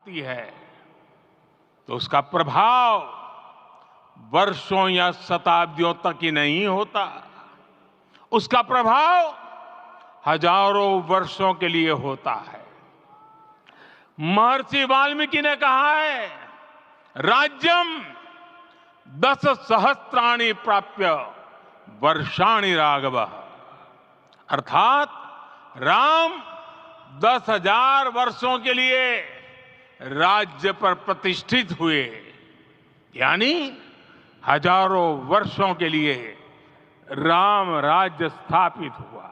है तो उसका प्रभाव वर्षों या शताब्दियों तक ही नहीं होता, उसका प्रभाव हजारों वर्षों के लिए होता है। महर्षि वाल्मीकि ने कहा है, राज्यम 10 सहस्त्राणि प्राप्य वर्षाणि राघव, अर्थात राम 10,000 वर्षों के लिए राज्य पर प्रतिष्ठित हुए, यानी हजारों वर्षों के लिए राम राज्य स्थापित हुआ।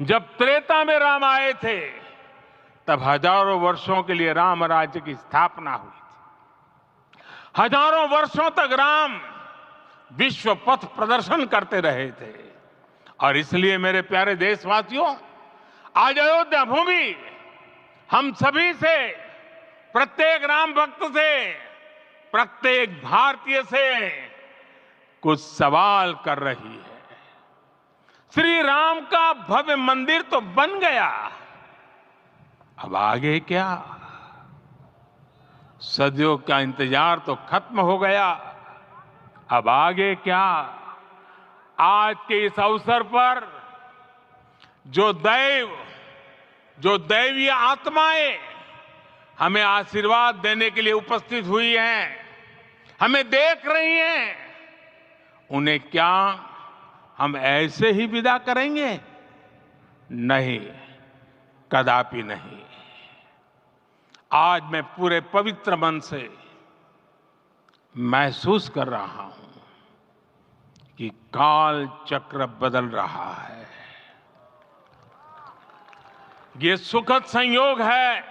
जब त्रेता में राम आए थे तब हजारों वर्षों के लिए राम राज्य की स्थापना हुई थी। हजारों वर्षों तक राम विश्व पथ प्रदर्शन करते रहे थे। और इसलिए मेरे प्यारे देशवासियों, आज अयोध्या भूमि हम सभी से, प्रत्येक राम भक्त से, प्रत्येक भारतीय से कुछ सवाल कर रही है। श्री राम का भव्य मंदिर तो बन गया, अब आगे क्या? सदियों का इंतजार तो खत्म हो गया, अब आगे क्या? आज के इस अवसर पर जो दैवीय आत्माएं हमें आशीर्वाद देने के लिए उपस्थित हुई हैं, हमें देख रही हैं, उन्हें क्या हम ऐसे ही विदा करेंगे? नहीं, कदापि नहीं। आज मैं पूरे पवित्र मन से महसूस कर रहा हूं कि काल चक्र बदल रहा है। ये सुखद संयोग है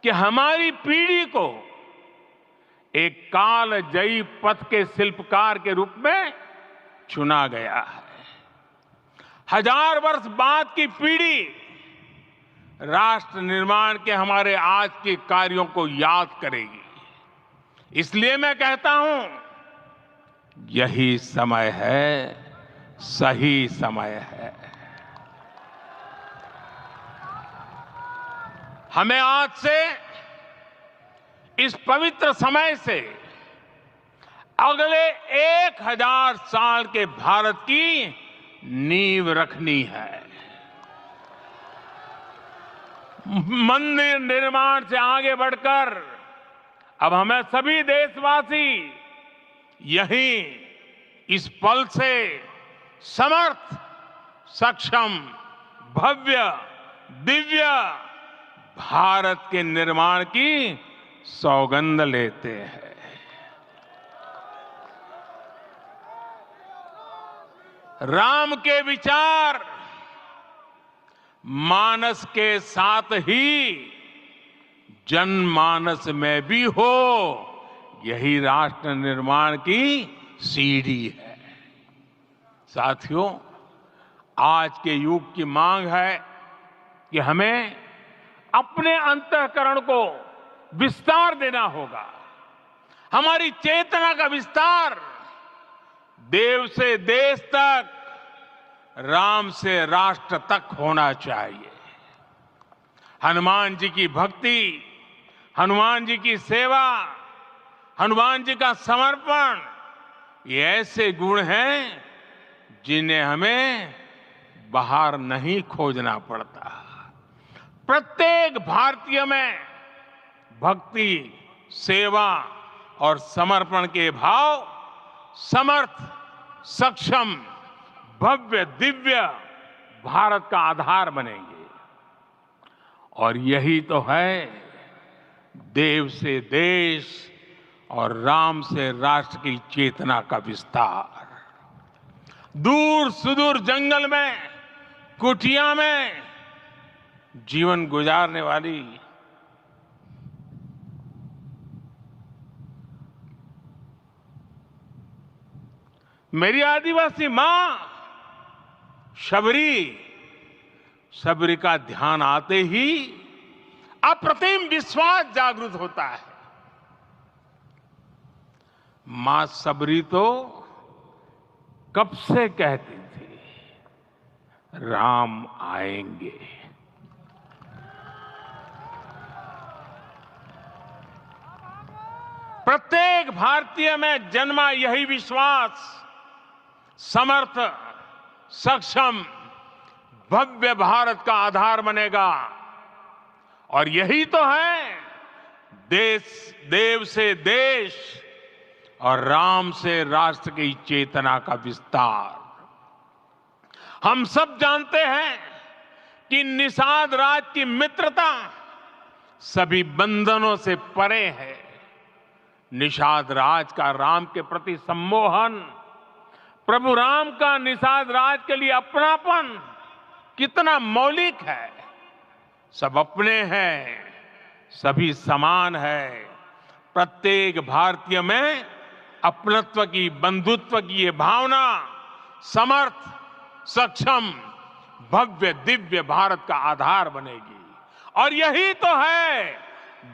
कि हमारी पीढ़ी को एक कालजयी पथ के शिल्पकार के रूप में चुना गया है। 1000 वर्ष बाद की पीढ़ी राष्ट्र निर्माण के हमारे आज के कार्यों को याद करेगी। इसलिए मैं कहता हूं, यही समय है, सही समय है। हमें आज से, इस पवित्र समय से अगले 1000 साल के भारत की नींव रखनी है। मंदिर निर्माण से आगे बढ़कर अब हमें सभी देशवासी यही इस पल से समर्थ, सक्षम, भव्य, दिव्य भारत के निर्माण की सौगंध लेते हैं। राम के विचार मानस के साथ ही जनमानस में भी हो, यही राष्ट्र निर्माण की सीढ़ी है। साथियों, आज के युग की मांग है कि हमें अपने अंतःकरण को विस्तार देना होगा। हमारी चेतना का विस्तार देव से देश तक, राम से राष्ट्र तक होना चाहिए। हनुमान जी की भक्ति, हनुमान जी की सेवा, हनुमान जी का समर्पण, ये ऐसे गुण हैं जिन्हें हमें बाहर नहीं खोजना पड़ता। प्रत्येक भारतीय में भक्ति, सेवा और समर्पण के भाव समर्थ, सक्षम, भव्य, दिव्य भारत का आधार बनेंगे। और यही तो है देव से देश और राम से राष्ट्र की चेतना का विस्तार। दूर सुदूर जंगल में, कुटिया में जीवन गुजारने वाली मेरी आदिवासी मां शबरी का ध्यान आते ही अप्रतिम विश्वास जागृत होता है। मां शबरी तो कब से कहती थी, राम आएंगे। प्रत्येक भारतीय में जन्मा यही विश्वास समर्थ, सक्षम, भव्य भारत का आधार बनेगा। और यही तो है देव से देश और राम से राष्ट्र की चेतना का विस्तार। हम सब जानते हैं कि निषाद राज की मित्रता सभी बंधनों से परे है। निषाद राज का राम के प्रति सम्मोहन, प्रभु राम का निषाद राज के लिए अपनापन कितना मौलिक है। सब अपने हैं, सभी समान है। प्रत्येक भारतीय में अपनत्व की, बंधुत्व की ये भावना समर्थ, सक्षम, भव्य, दिव्य भारत का आधार बनेगी। और यही तो है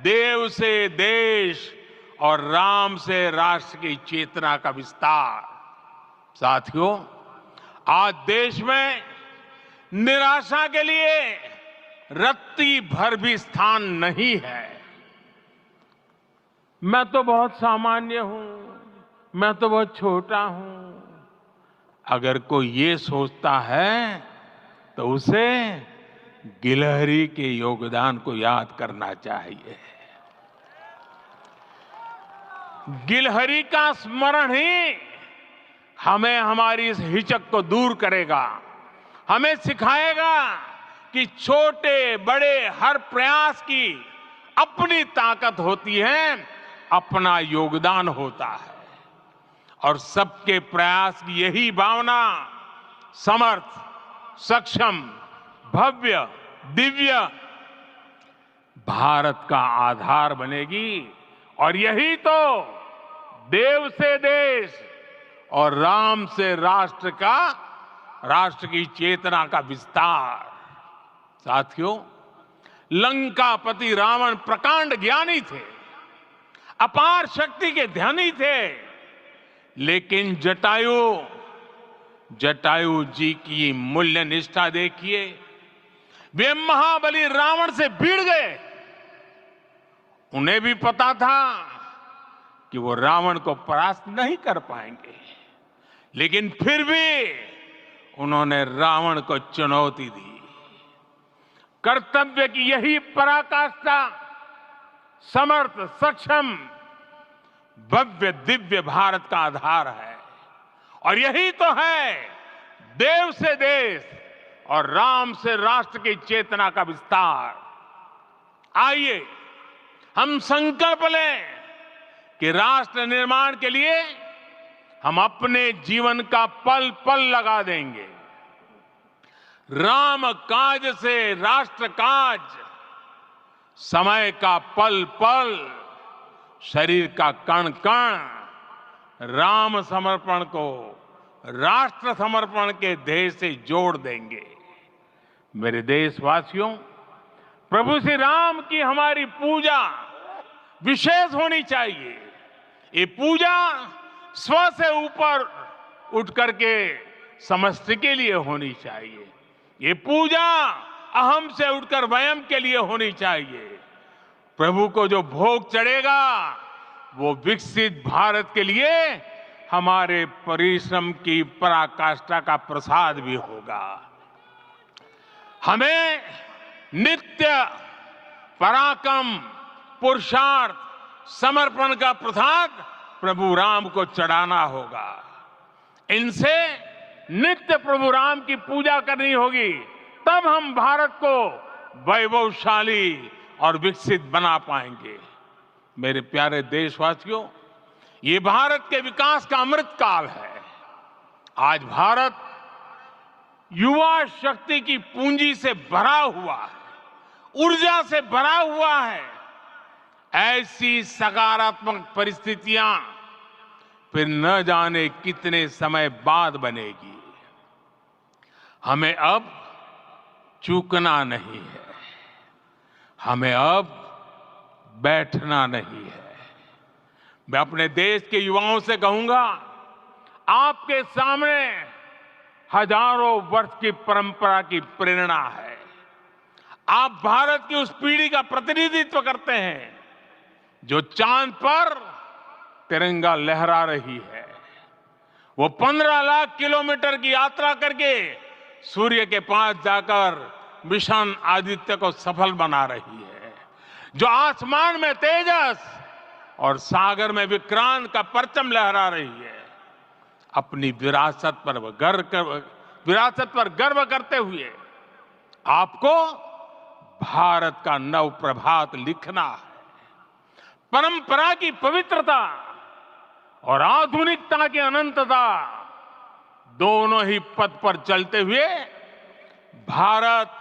देव से देश और राम से राष्ट्र की चेतना का विस्तार। साथियों, आज देश में निराशा के लिए रत्ती भर भी स्थान नहीं है। मैं तो बहुत सामान्य हूं, मैं तो बहुत छोटा हूं। अगर कोई ये सोचता है तो उसे गिलहरी के योगदान को याद करना चाहिए। गिलहरी का स्मरण ही हमें हमारी इस हिचक को दूर करेगा, हमें सिखाएगा कि छोटे बड़े हर प्रयास की अपनी ताकत होती है, अपना योगदान होता है। और सबके प्रयास की यही भावना समर्थ, सक्षम, भव्य, दिव्य भारत का आधार बनेगी। और यही तो देव से देश और राम से राष्ट्र की चेतना का विस्तार। साथियों, लंकापति रावण प्रकांड ज्ञानी थे, अपार शक्ति के धनी थे, लेकिन जटायु जी की मूल्य निष्ठा देखिए। वे महाबली रावण से भिड़ गए। उन्हें भी पता था कि वो रावण को परास्त नहीं कर पाएंगे, लेकिन फिर भी उन्होंने रावण को चुनौती दी। कर्तव्य की यही पराकाष्ठा समर्थ, सक्षम, भव्य, दिव्य भारत का आधार है। और यही तो है देव से देश और राम से राष्ट्र की चेतना का विस्तार। आइए हम संकल्प लें कि राष्ट्र निर्माण के लिए हम अपने जीवन का पल पल लगा देंगे। राम काज से राष्ट्र काज, समय का पल पल, शरीर का कण कण राम समर्पण को राष्ट्र समर्पण के ध्येय से जोड़ देंगे। मेरे देशवासियों, प्रभु श्री राम की हमारी पूजा विशेष होनी चाहिए। ये पूजा स्व से ऊपर उठ करके समष्टि के लिए होनी चाहिए। ये पूजा अहम से उठकर वयम के लिए होनी चाहिए। प्रभु को जो भोग चढ़ेगा वो विकसित भारत के लिए हमारे परिश्रम की पराकाष्ठा का प्रसाद भी होगा। हमें नित्य पराक्रम, पुरुषार्थ, समर्पण का प्रसाद प्रभु राम को चढ़ाना होगा। इनसे नित्य प्रभु राम की पूजा करनी होगी, तब हम भारत को वैभवशाली और विकसित बना पाएंगे। मेरे प्यारे देशवासियों, ये भारत के विकास का अमृत काल है। आज भारत युवा शक्ति की पूंजी से भरा हुआ है, ऊर्जा से भरा हुआ है। ऐसी सकारात्मक परिस्थितियां फिर न जाने कितने समय बाद बनेगी। हमें अब चूकना नहीं है, हमें अब बैठना नहीं है। मैं अपने देश के युवाओं से कहूंगा, आपके सामने हजारों वर्ष की परंपरा की प्रेरणा है। आप भारत की उस पीढ़ी का प्रतिनिधित्व करते हैं जो चांद पर तिरंगा लहरा रही है। वो 15 लाख किलोमीटर की यात्रा करके सूर्य के पास जाकर मिशन आदित्य को सफल बना रही है। जो आसमान में तेजस और सागर में विक्रांत का परचम लहरा रही है। अपनी विरासत पर गर्व करते हुए आपको भारत का नव प्रभात लिखना है। परंपरा की पवित्रता और आधुनिकता की अनंतता दोनों ही पथ पर चलते हुए भारत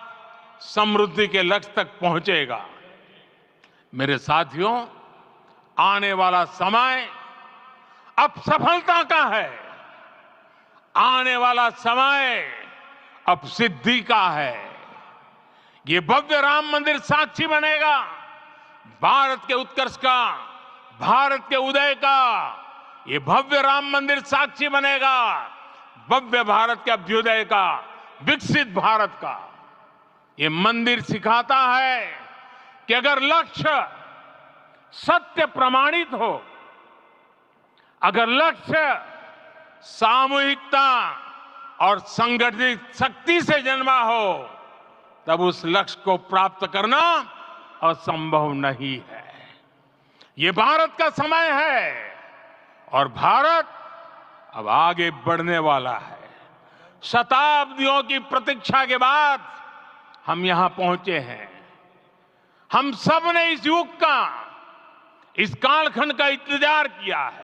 समृद्धि के लक्ष्य तक पहुंचेगा। मेरे साथियों, आने वाला समय अब सफलता का है। आने वाला समय अब सिद्धि का है। ये भव्य राम मंदिर साक्षी बनेगा भारत के उत्कर्ष का, भारत के उदय का। ये भव्य राम मंदिर साक्षी बनेगा भव्य भारत के अभ्युदय का, विकसित भारत का। ये मंदिर सिखाता है कि अगर लक्ष्य सत्य प्रमाणित हो, अगर लक्ष्य सामूहिकता और संगठित शक्ति से जन्मा हो, तब उस लक्ष्य को प्राप्त करना असंभव नहीं है। ये भारत का समय है और भारत अब आगे बढ़ने वाला है। शताब्दियों की प्रतीक्षा के बाद हम यहां पहुंचे हैं। हम सब ने इस युग का, इस कालखंड का इंतजार किया है।